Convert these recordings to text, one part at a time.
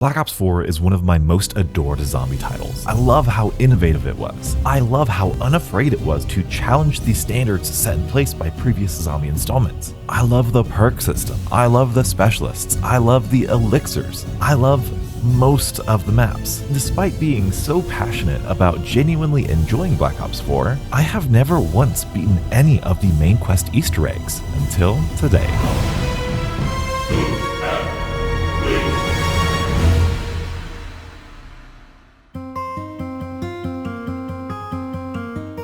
Black Ops 4 is one of my most adored zombie titles. I love how innovative it was. I love how unafraid it was to challenge the standards set in place by previous zombie installments. I love the perk system. I love the specialists. I love the elixirs. I love most of the maps. Despite being so passionate about genuinely enjoying Black Ops 4, I have never once beaten any of the main quest Easter eggs until today.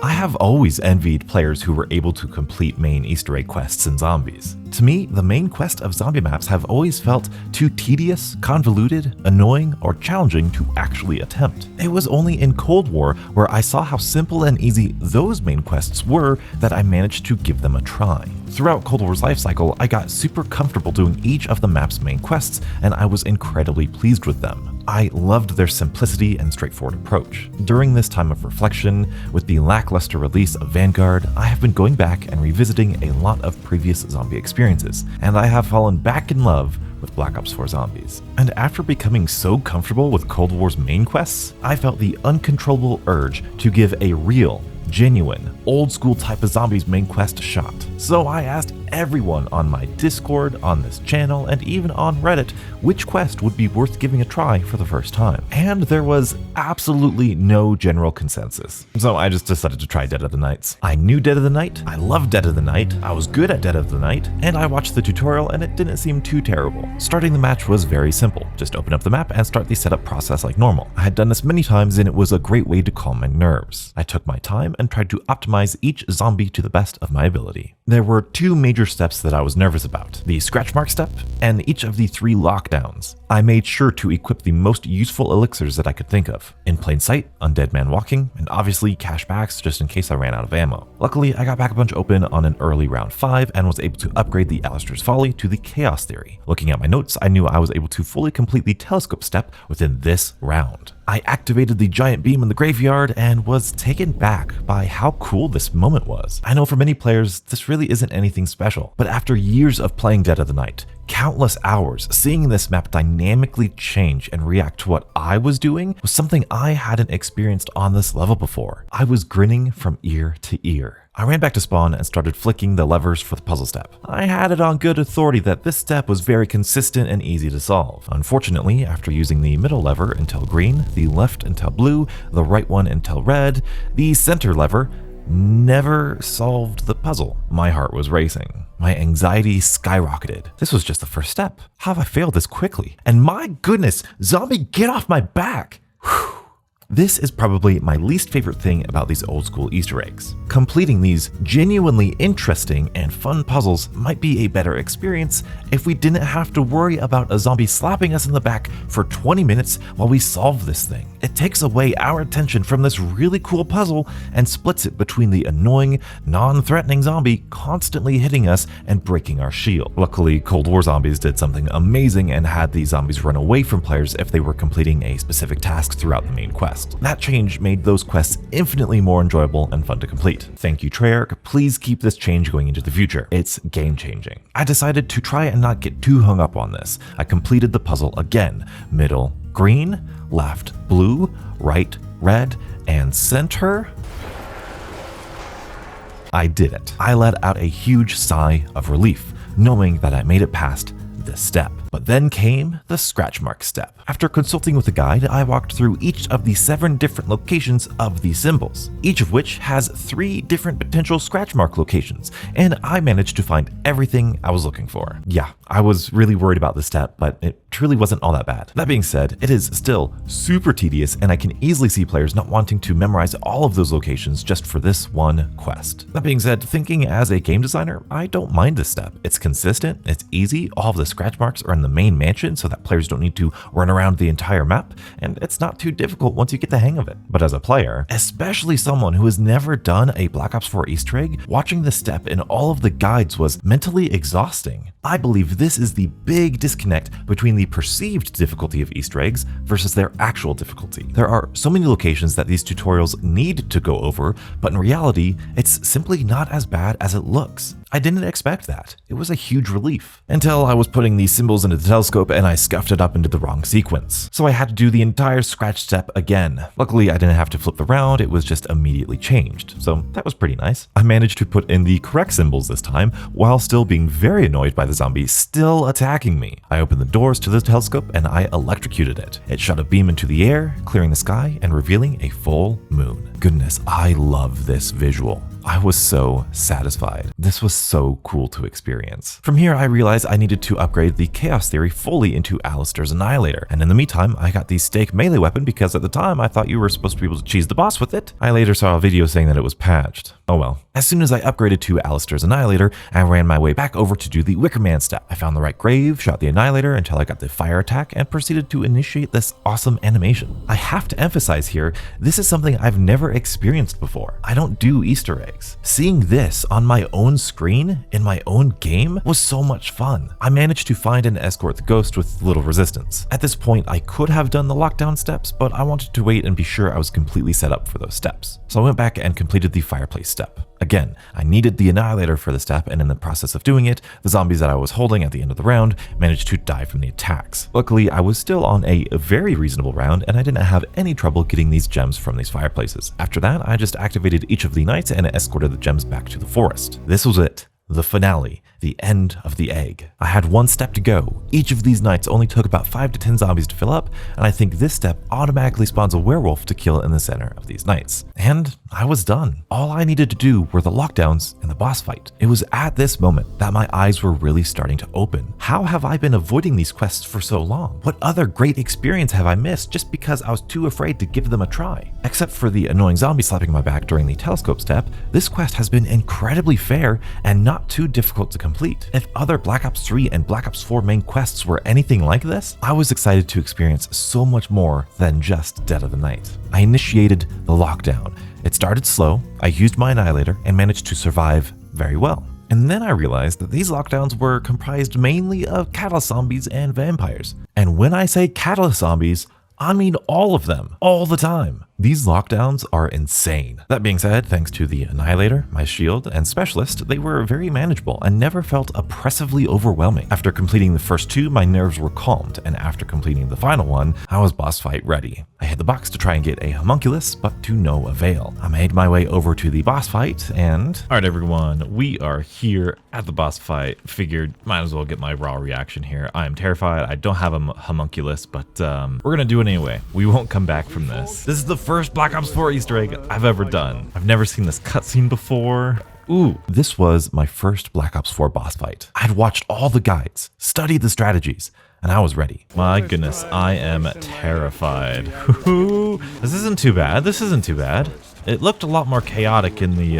I have always envied players who were able to complete main Easter egg quests in Zombies. To me, the main quest of zombie maps have always felt too tedious, convoluted, annoying, or challenging to actually attempt. It was only in Cold War where I saw how simple and easy those main quests were that I managed to give them a try. Throughout Cold War's lifecycle, I got super comfortable doing each of the map's main quests, and I was incredibly pleased with them. I loved their simplicity and straightforward approach. During this time of reflection, with the lackluster release of Vanguard, I have been going back and revisiting a lot of previous zombie experiences, and I have fallen back in love with Black Ops 4 Zombies. And after becoming so comfortable with Cold War's main quests, I felt the uncontrollable urge to give a real, genuine, old school type of zombies main quest a shot. So I asked everyone on my Discord, on this channel, and even on Reddit which quest would be worth giving a try for the first time. And there was absolutely no general consensus. So I just decided to try Dead of the Nights. I knew Dead of the Night, I loved Dead of the Night, I was good at Dead of the Night, and I watched the tutorial and it didn't seem too terrible. Starting the match was very simple. Just open up the map and start the setup process like normal. I had done this many times and it was a great way to calm my nerves. I took my time and tried to optimize each zombie to the best of my ability. There were two major steps that I was nervous about: the scratch mark step and each of the 3 lockdowns. I made sure to equip the most useful elixirs that I could think of: In Plain Sight, Undead Man Walking, and obviously cash backs just in case I ran out of ammo. Luckily, I got Pack a Punch open on an early round 5 and was able to upgrade the Alistair's Folly to the Chaos Theory. Looking at my notes, I knew I was able to fully complete the telescope step within this round. I activated the giant beam in the graveyard and was taken back by how cool this moment was. I know for many players, this really isn't anything special, but after years of playing Dead of the Night, countless hours, seeing this map dynamically change and react to what I was doing was something I hadn't experienced on this level before. I was grinning from ear to ear. I ran back to spawn and started flicking the levers for the puzzle step. I had it on good authority that this step was very consistent and easy to solve. Unfortunately, after using the middle lever until green, the left until blue, the right one until red, the center lever never solved the puzzle. My heart was racing. My anxiety skyrocketed. This was just the first step. How have I failed this quickly? And my goodness, zombie, get off my back! Whew. This is probably my least favorite thing about these old school Easter eggs. Completing these genuinely interesting and fun puzzles might be a better experience if we didn't have to worry about a zombie slapping us in the back for 20 minutes while we solve this thing. It takes away our attention from this really cool puzzle and splits it between the annoying, non-threatening zombie constantly hitting us and breaking our shield. Luckily, Cold War Zombies did something amazing and had the zombies run away from players if they were completing a specific task throughout the main quest. That change made those quests infinitely more enjoyable and fun to complete. Thank you, Treyarch. Please keep this change going into the future. It's game changing. I decided to try and not get too hung up on this. I completed the puzzle again. Middle, green, left, blue, right, red, and center. I did it. I let out a huge sigh of relief, knowing that I made it past this step. But then came the scratch mark step. After consulting with a guide, I walked through each of the 7 different locations of these symbols, each of which has 3 different potential scratch mark locations, and I managed to find everything I was looking for. Yeah, I was really worried about this step, but it truly wasn't all that bad. That being said, it is still super tedious, and I can easily see players not wanting to memorize all of those locations just for this one quest. That being said, thinking as a game designer, I don't mind this step. It's consistent, it's easy, all of the scratch marks are in the main mansion so that players don't need to run around the entire map, and it's not too difficult once you get the hang of it. But as a player, especially someone who has never done a Black Ops 4 Easter egg, watching this step in all of the guides was mentally exhausting. I believe this is the big disconnect between the perceived difficulty of Easter eggs versus their actual difficulty. There are so many locations that these tutorials need to go over, but in reality, it's simply not as bad as it looks. I didn't expect that. It was a huge relief. Until I was putting these symbols into the telescope and I scuffed it up into the wrong sequence. So I had to do the entire scratch step again. Luckily, I didn't have to flip the round, it was just immediately changed. So that was pretty nice. I managed to put in the correct symbols this time, while still being very annoyed by the zombie still attacking me. I opened the doors to the telescope and I electrocuted it. It shot a beam into the air, clearing the sky and revealing a full moon. Goodness, I love this visual. I was so satisfied. This was so cool to experience. From here, I realized I needed to upgrade the Chaos Theory fully into Alistair's Annihilator. And in the meantime, I got the Stake melee weapon because at the time I thought you were supposed to be able to cheese the boss with it. I later saw a video saying that it was patched. Oh well. As soon as I upgraded to Alistair's Annihilator, I ran my way back over to do the Wicker Man step. I found the right grave, shot the Annihilator until I got the fire attack, and proceeded to initiate this awesome animation. I have to emphasize here, this is something I've never experienced before. I don't do Easter eggs. Seeing this on my own screen, in my own game, was so much fun. I managed to find and escort the ghost with little resistance. At this point, I could have done the lockdown steps, but I wanted to wait and be sure I was completely set up for those steps. So I went back and completed the fireplace step. Again, I needed the Annihilator for the step, and in the process of doing it, the zombies that I was holding at the end of the round managed to die from the attacks. Luckily, I was still on a very reasonable round, and I didn't have any trouble getting these gems from these fireplaces. After that, I just activated each of the knights and escorted the gems back to the forest. This was it. The finale, the end of the egg. I had one step to go. Each of these knights only took about 5 to 10 zombies to fill up, and I think this step automatically spawns a werewolf to kill in the center of these knights. And I was done. All I needed to do were the lockdowns and the boss fight. It was at this moment that my eyes were really starting to open. How have I been avoiding these quests for so long? What other great experience have I missed just because I was too afraid to give them a try? Except for the annoying zombie slapping my back during the telescope step, this quest has been incredibly fair and not too difficult to complete. If other Black Ops 3 and Black Ops 4 main quests were anything like this, I was excited to experience so much more than just Dead of the Night. I initiated the lockdown. It started slow, I used my Annihilator, and managed to survive very well. And then I realized that these lockdowns were comprised mainly of catalyst zombies and vampires. And when I say catalyst zombies, I mean all of them, all the time. These lockdowns are insane. That being said, thanks to the Annihilator, my shield, and Specialist, they were very manageable and never felt oppressively overwhelming. After completing the first two, my nerves were calmed, and after completing the final one, I was boss fight ready. I hit the box to try and get a homunculus, but to no avail. I made my way over to the boss fight and... Alright everyone, we are here at the boss fight. Figured might as well get my raw reaction here. I am terrified. I don't have a homunculus, but we're gonna do it anyway. We won't come back from this. This is the first Black Ops 4 Easter egg I've ever done. I've never seen this cutscene before. Ooh, this was my first Black Ops 4 boss fight. I'd watched all the guides, studied the strategies, and I was ready. My goodness, I am terrified. This isn't too bad. This isn't too bad. It looked a lot more chaotic in the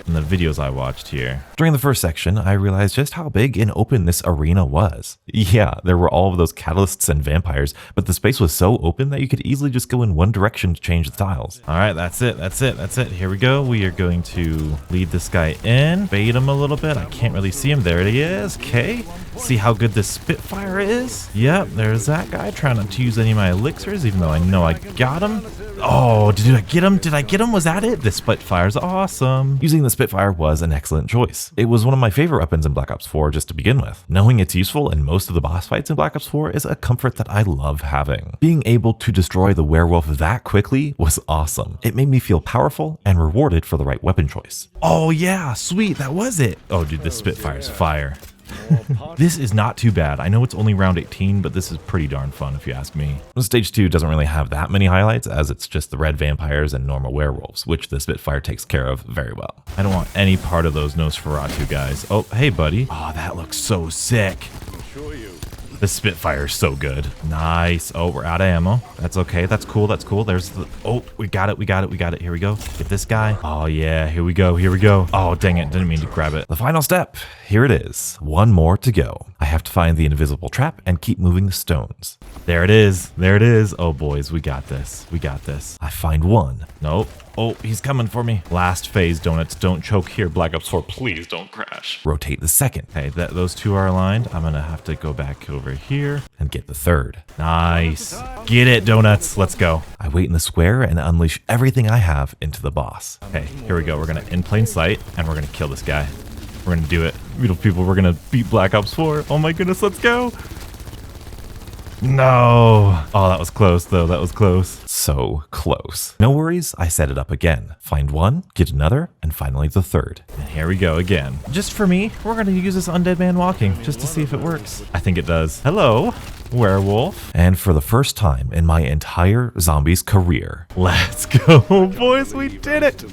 videos I watched here. During the first section, I realized just how big and open this arena was. Yeah, there were all of those catalysts and vampires, but the space was so open that you could easily just go in one direction to change the tiles. All right, that's it. Here we go. We are going to lead this guy in, bait him a little bit. I can't really see him. There he is. Okay. See how good this Spitfire is? Yep, there's that guy trying not to use any of my elixirs, even though I know I got him. Oh, did I get him? Did I get him? Was that it? The Spitfire's awesome. Using the Spitfire was an excellent choice. It was one of my favorite weapons in Black Ops 4 just to begin with. Knowing it's useful in most of the boss fights in Black Ops 4 is a comfort that I love having. Being able to destroy the werewolf that quickly was awesome. It made me feel powerful and rewarded for the right weapon choice. Oh yeah, sweet, that was it. Oh dude, this Spitfire's fire. This is not too bad. I know it's only round 18, but this is pretty darn fun if you ask me. Stage 2 doesn't really have that many highlights, as it's just the red vampires and normal werewolves, which the Spitfire takes care of very well. I don't want any part of those Nosferatu guys. Oh, hey buddy. Oh, that looks so sick. The Spitfire is so good. Nice. Oh, we're out of ammo. That's okay. That's cool. That's cool. There's the... Oh, we got it. We got it. We got it. Here we go. Get this guy. Oh, yeah. Here we go. Here we go. Oh, dang it. Didn't mean to grab it. The final step. Here it is. One more to go. I have to find the invisible trap and keep moving the stones. There it is. There it is. Oh, boys. We got this. We got this. I find one. Nope. Oh, he's coming for me. Last phase, donuts. Don't choke here. Black Ops 4, please don't crash. Rotate the second. Okay, those two are aligned. I'm gonna have to go back over here and get the third. Nice. Get it, donuts. Let's go. I wait in the square and unleash everything I have into the boss. Okay, here we go. We're gonna in plain sight and we're gonna kill this guy. We're gonna do it. Beautiful people, we're gonna beat Black Ops 4. Oh my goodness, let's go. No. Oh, that was close though. That was close. So close. No worries. I set it up again. Find one, get another, and finally the third. And here we go again. Just for me, we're going to use this undead man walking just to see if it works. I think it does. Hello, werewolf. And for the first time in my entire zombies career, let's go, boys. We did it.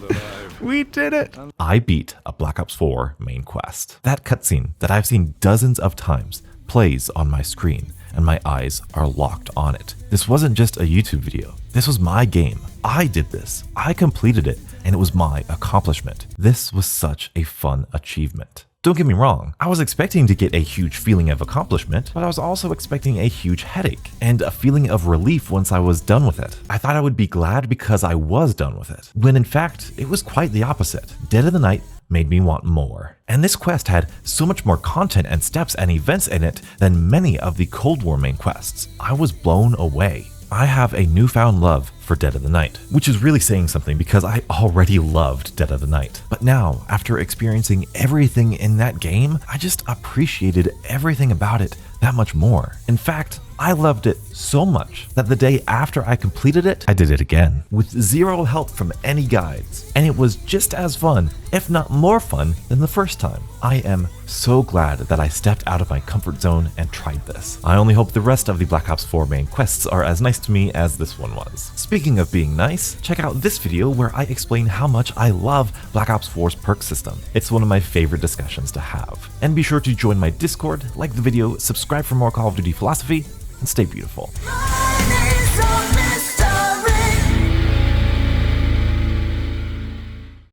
We did it! I beat a Black Ops 4 main quest. That cutscene that I've seen dozens of times plays on my screen, and my eyes are locked on it. This wasn't just a YouTube video. This was my game. I did this. I completed it, and it was my accomplishment. This was such a fun achievement. Don't get me wrong, I was expecting to get a huge feeling of accomplishment, but I was also expecting a huge headache and a feeling of relief once I was done with it. I thought I would be glad because I was done with it, when in fact, it was quite the opposite. Dead of the Night made me want more. And this quest had so much more content and steps and events in it than many of the Cold War main quests. I was blown away. I have a newfound love for Dead of the Night, which is really saying something because I already loved Dead of the Night. But now, after experiencing everything in that game, I just appreciated everything about it that much more. In fact, I loved it so much that the day after I completed it, I did it again with zero help from any guides. And it was just as fun, if not more fun, than the first time. I am so glad that I stepped out of my comfort zone and tried this. I only hope the rest of the Black Ops 4 main quests are as nice to me as this one was. Speaking of being nice, check out this video where I explain how much I love Black Ops 4's perk system. It's one of my favorite discussions to have. And be sure to join my Discord, like the video, subscribe for more Call of Duty philosophy, and stay beautiful.